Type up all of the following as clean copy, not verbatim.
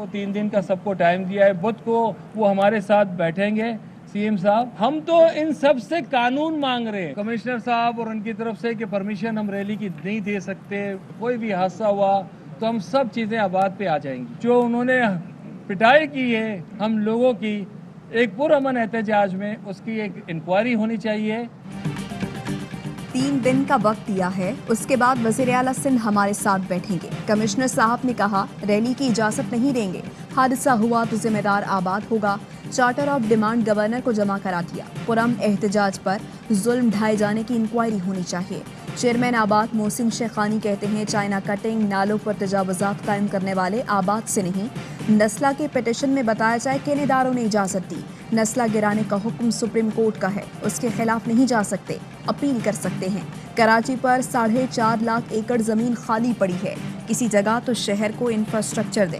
वो 3 दिन का सबको टाइम दिया है। बुध को वो हमारे साथ बैठेंगे सीएम साहब। हम तो इन सब से कानून मांग रहे हैं कमिश्नर साहब और उनकी तरफ से कि परमिशन हम रैली की नहीं दे सकते। कोई भी हादसा हुआ तो हम सब चीजें आबाद पे आ जाएंगी। जो उन्होंने पिटाई की है हम लोगों की एक पुरअमन एहतजाज में, उसकी एक इंक्वायरी होनी चाहिए। 3 दिन का वक्त दिया है, उसके बाद वजीर आला सिंध हमारे साथ बैठेंगे। कमिश्नर साहब ने कहा रैली की इजाजत नहीं देंगे, हादसा हुआ तो जिम्मेदार आबाद होगा। चार्टर ऑफ डिमांड गवर्नर को जमा करा दिया। पुरम एहतजाज पर जुल्म ढाए जाने की इंक्वायरी होनी चाहिए। चेयरमैन आबाद मोहसिन शेखानी कहते हैं चाइना कटिंग, नालों पर तजावुजात कायम करने वाले आबाद से नहीं। नस्ला के पिटीशन में बताया जाए किन इदारों ने इजाजत दी। नस्ला गिराने का हुक्म सुप्रीम कोर्ट का है, उसके खिलाफ नहीं जा सकते, अपील कर सकते हैं। कराची पर 4.5 लाख एकड़ जमीन खाली पड़ी है, किसी जगह तो शहर को इंफ्रास्ट्रक्चर दें।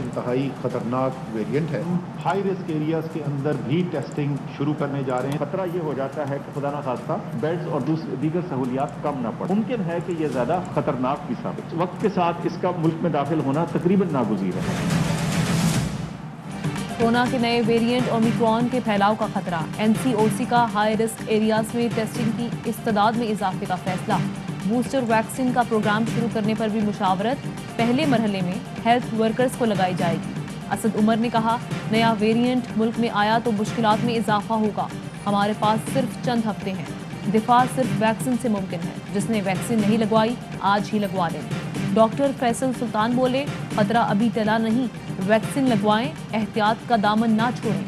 इंतहाई खतरनाक वेरिएंट है। हाई रिस्क एरियाज के अंदर भी टेस्टिंग शुरू करने जा रहे हैं। खतरा ये हो जाता है कि खुदा ना खास्ता बेड्स और दीगर सहूलियात कम ना पड़े। मुमकिन है कि ये ज्यादा खतरनाक भी साबित। वक्त के साथ इसका मुल्क में दाखिल होना तकरीबन नागुज़ीर है। कोरोना के नए वेरिएंट ओमिक्रॉन के फैलाव का खतरा। एनसीओसी का हाई रिस्क एरियाज में टेस्टिंग की इस्तेदाद में इजाफे का फैसला। बूस्टर वैक्सीन का प्रोग्राम शुरू करने पर भी मुशावरत। पहले मरहले में हेल्थ वर्कर्स को लगाई जाएगी। असद उमर ने कहा नया वेरिएंट मुल्क में आया तो मुश्किलात में इजाफा होगा। हमारे पास सिर्फ चंद हफ्ते हैं। दिफा सिर्फ वैक्सीन से मुमकिन है। जिसने वैक्सीन नहीं लगवाई आज ही लगवा लें। डॉक्टर फैसल सुल्तान बोले खतरा अभी टला नहीं, वैक्सीन लगवाएं, एहतियात का दामन ना छोड़ें।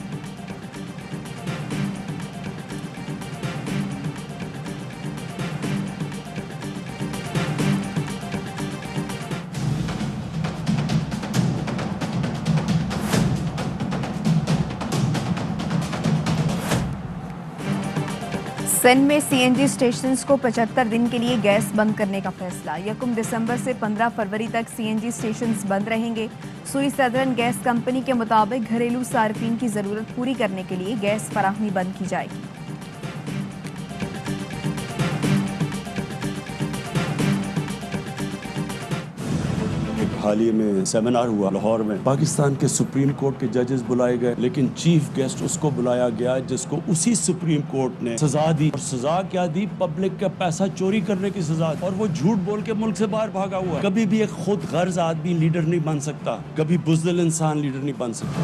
सिंध में सीएनजी स्टेशंस को 75 दिन के लिए गैस बंद करने का फैसला। 1 दिसंबर से 15 फरवरी तक सीएनजी स्टेशंस बंद रहेंगे। सुई सदरन गैस कंपनी के मुताबिक घरेलू सार्फिन की जरूरत पूरी करने के लिए गैस फराहमी बंद की जाएगी। हाल ही में सेमिनार हुआ लाहौर में, पाकिस्तान के सुप्रीम कोर्ट के जजेस बुलाए गए, लेकिन चीफ गेस्ट उसको बुलाया गया जिसको उसी सुप्रीम कोर्ट ने सजा दी। और सजा क्या दी? पब्लिक का पैसा चोरी करने की सजा। और वो झूठ बोल के मुल्क से बाहर भागा हुआ है। कभी भी एक खुद गर्ज आदमी लीडर नहीं बन सकता, कभी बुज़दिल इंसान लीडर नहीं बन सकता।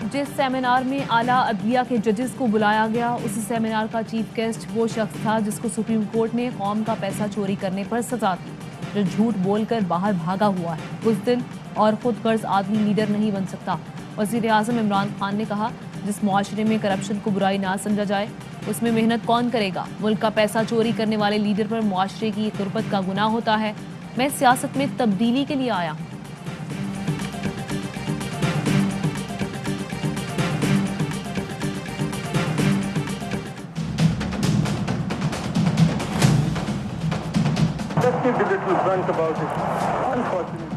जिस सेमिनार में आला अदलिया के जजेस को बुलाया गया, उसी सेमिनार का चीफ गेस्ट वो शख्स था जिसको सुप्रीम कोर्ट ने कौम का पैसा चोरी करने पर सजा दी, जो झूठ बोलकर बाहर भागा हुआ है। बुज़दिल और खुद गर्ज आदमी लीडर नहीं बन सकता। वज़ीर आज़म इमरान खान ने कहा जिस मुआशरे में करप्शन को बुराई ना समझा जाए उसमें मेहनत कौन करेगा। मुल्क का पैसा चोरी करने वाले लीडर पर मुआशरे की गुर्बत का गुनाह होता है। मैं सियासत में तब्दीली के लिए आया हूँ। Just keep a little blunt about it, unfortunately.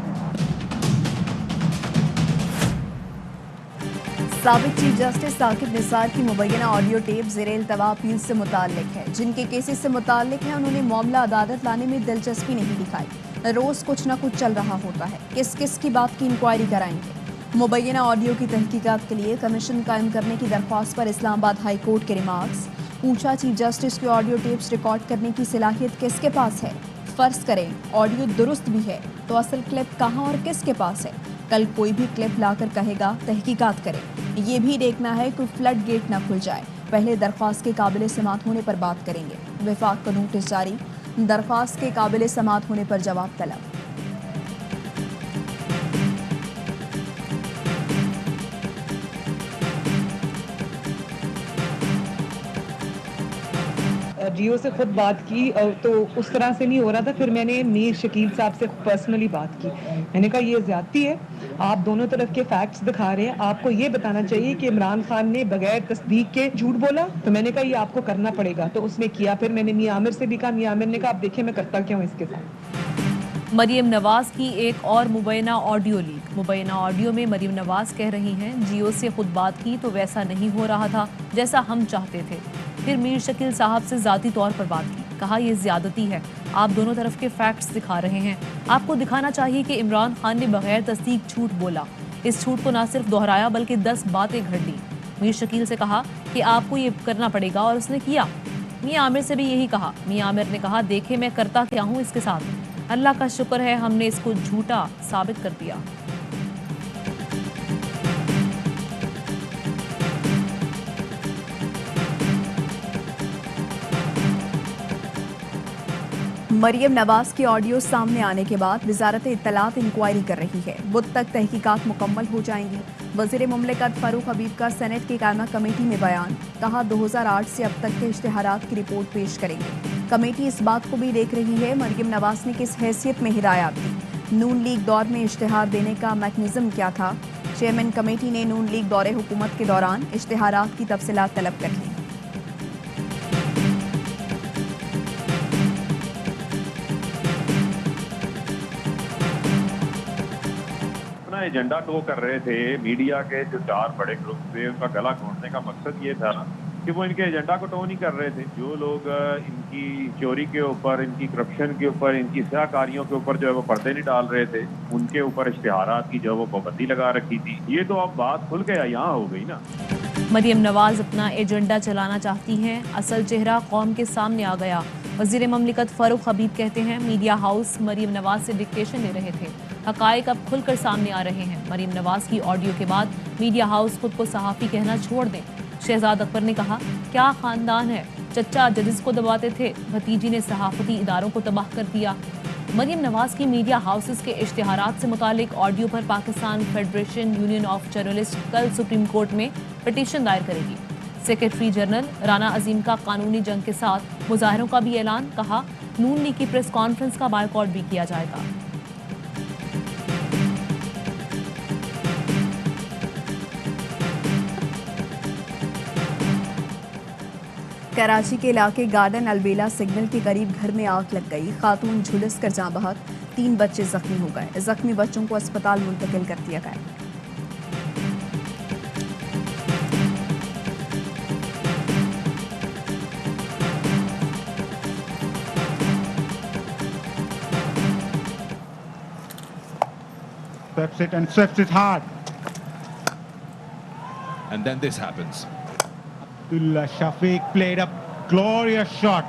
साबिक चीफ जस्टिस साकिब निसार की मुबैना ऑडियो टेप ज़ेरे इल्तवा अपील से मुताल्लिक है। जिनके केसेस से मुताल्लिक है उन्होंने मामला अदालत लाने में दिलचस्पी नहीं दिखाई। रोज़ कुछ ना कुछ चल रहा होता है, किस किस की बात की इंक्वायरी कराएंगे। मुबैना ऑडियो की तहकीकात के लिए कमीशन कायम करने की दरख्वास्त पर इस्लामाबाद हाई कोर्ट के रिमार्क्स। पूछा चीफ जस्टिस की ऑडियो टेप्स रिकॉर्ड करने की सलाहियत किसके पास है। फर्ज करें ऑडियो दुरुस्त भी है तो असल क्लिप कहाँ और किसके पास है। कल कोई भी क्लिप लाकर कहेगा तहकीकात करें। ये भी देखना है कि फ्लड गेट न खुल जाए। पहले दरख्वास्त के काबिल समात होने पर बात करेंगे। विफाक का नोटिस जारी, दरख्वास्त के काबिल समात होने पर जवाब तलब। जियो से खुद बात की तो उस तरह से नहीं हो रहा था। फिर मैंने मीर शकील साहब से पर्सनली बात की। मैंने कहा ये ज्यादती है, आप दोनों तरफ के फैक्ट्स दिखा रहे हैं, आपको ये बताना चाहिए कि इमरान खान ने बगैर तस्दीक के झूठ बोला। तो मैंने कहा ये आपको करना पड़ेगा, तो उसने किया। फिर मैंने मियां आमिर से भी कहा, मियां आमिर ने कहा आप देखिए मैं करता क्या हूँ इसके साथ। मरियम नवाज की एक और मुबैना ऑडियो लीक। मुबैना ऑडियो में मरियम नवाज कह रही हैं, जियो से खुद बात की तो वैसा नहीं हो रहा था जैसा हम चाहते थे। फिर मीर शकील साहब से ज़ाती तौर पर बात की, कहा यह ज्यादती है, आप दोनों तरफ के फैक्ट्स दिखा रहे हैं। आपको दिखाना चाहिए कि इमरान खान ने बगैर तस्दीक झूठ बोला। इस झूठ को ना सिर्फ दोहराया बल्कि 10 बातें घड़ ली। मीर शकील से कहा कि आपको ये करना पड़ेगा और उसने किया। मियां आमिर से भी यही कहा। मियां आमिर ने कहा, देखे मैं करता क्या हूँ इसके साथ। अल्लाह का शुक्र है हमने इसको झूठा साबित कर दिया। मरियम नवाज की ऑडियो सामने आने के बाद वजारत इत्तलात इंक्वायरी कर रही है। बुध तक तहकीकात मुकम्मल हो जाएंगी। वज़ीर मुमलिकत फारूक हबीब का सेनेट की कायमा कमेटी में बयान, कहा 2008 से अब तक के इश्तिहारात की रिपोर्ट पेश करेंगे। कमेटी इस बात को भी देख रही है मरियम नवाज ने किस हैसियत में हिदायत दी, नून लीग दौर में इश्तिहार देने का मैकेनिज्म क्या था। चेयरमैन कमेटी ने नून लीग दौरे हुकूमत के दौरान इश्तिहारात की तफसीलात तलब कर ली। एजेंडा टो कर रहे थे। मीडिया के जो 4 बड़े ग्रुप थे उनका गला घोंटने का मकसद ये था कि वो इनके एजेंडा को टो नहीं कर रहे थे। जो लोग इनकी चोरी के ऊपर, इनकी करप्शन के ऊपर, इनकी स्याकारियों के ऊपर जो है वो पर्दे नहीं डाल रहे थे, उनके ऊपर इश्तिहारात की जो वो पाबंदी लगा रखी थी। ये तो अब बात खुल के यहाँ हो गई ना। मरियम नवाज अपना एजेंडा चलाना चाहती हैं, असल चेहरा कौम के सामने आ गया। वज़ीर मुमलिकत फारूक हबीब कहते हैं, मीडिया हाउस मरियम नवाज से डिक्टेशन ले रहे थे, हकायक अब खुलकर सामने आ रहे हैं। मरियम नवाज की ऑडियो के बाद मीडिया हाउस खुद को सहाफ़ी कहना छोड़ दें। शहजाद अकबर ने कहा, क्या ख़ानदान है, चचा जजेस को दबाते थे, भतीजी ने सहाफ़ती इदारों को तबाह कर दिया। मरियम नवाज की मीडिया हाउसेस के इश्तिहारात से मुतालिक ऑडियो पर Pakistan federation union of journalist कल सुप्रीम कोर्ट में पिटीशन दायर करेगी। सेक्रेटरी जनरल राना अजीम का कानूनी जंग के साथ मुजाहरों का भी ऐलान, कहा नून लीग की प्रेस कॉन्फ्रेंस का बायकॉट भी किया जाएगा। कराची के इलाके गार्डन अलबेला सिग्नल के करीब घर में आग लग गई। खातून झुलस कर जाँ बहक, 3 बच्चे जख्मी हो गए। जख्मी बच्चों को अस्पताल मुंतकिल कर दिया गया। Sweeps it and sweeps it hard. And then this happens. Abdullah Shafiq played a glorious shot.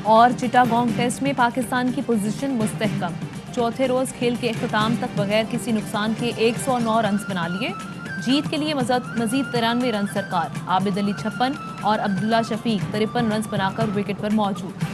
और चिटागोंग टेस्ट में पाकिस्तान की पोजीशन मुस्तहकम। चौथे रोज खेल के इख्तिताम तक बगैर किसी नुकसान के 109 रन बना लिए। जीत के लिए मजीद 93 रन सरकार। आबिद अली 56 और अब्दुल्ला शफीक 53 रन बनाकर विकेट पर मौजूद।